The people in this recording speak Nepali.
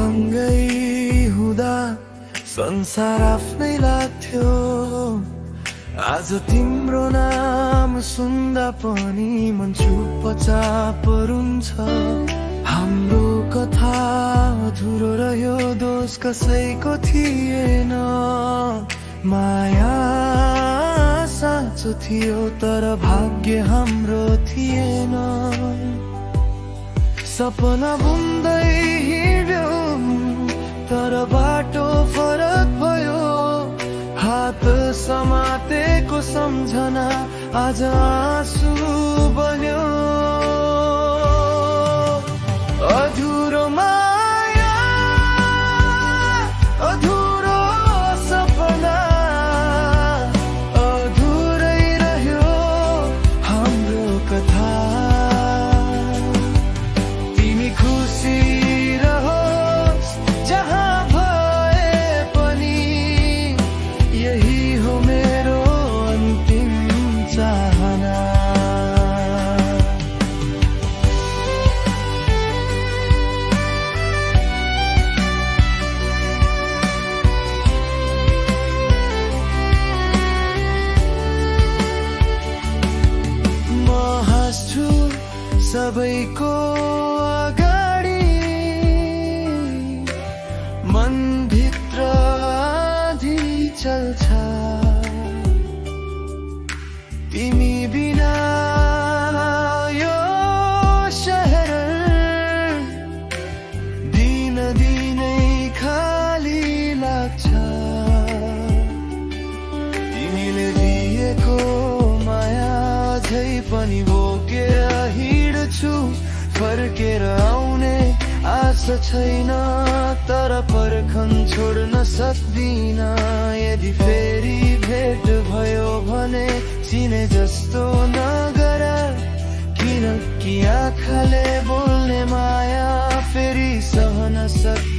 सँगै हुँदा संसार आफ्नै लाग्थ्यो। आज तिम्रो नाम सुन्दा पनि मन चुपचाप रुन्छ। हाम्रो कथा अधुरो रह्यो, दोष कसैको थिएन। माया साँचो थियो तर भाग्य हाम्रो थिएन। सपना बुन्दै हिँड्यौं तर बाटो फरक भयो। हात समातेको सम्झना आज आँसु बन्यो। अधुरो माया, अधुरो सपना, अधुरै रह्यो हाम्रो कथा। तिमी खुसी रहोस् जहाँ भए पनि, यही हो मेरो अन्तिम चाहना। सबैको अगाडि मनभित्र आँधी चल्छ। तिमी बिना यो शहर दिन दिनै खाली लाग्छ। तिमीले दिएको माया झै पनि बोकेर हिँड्छु। फर्केर आउने आशा छैन तर पर्खन छोड्न सक्दिन। यदि फेरि भेट भयो भने चिने जस्तो नगर, किनकि आँखाले बोल्ने माया फेरि सहन सक्दिन।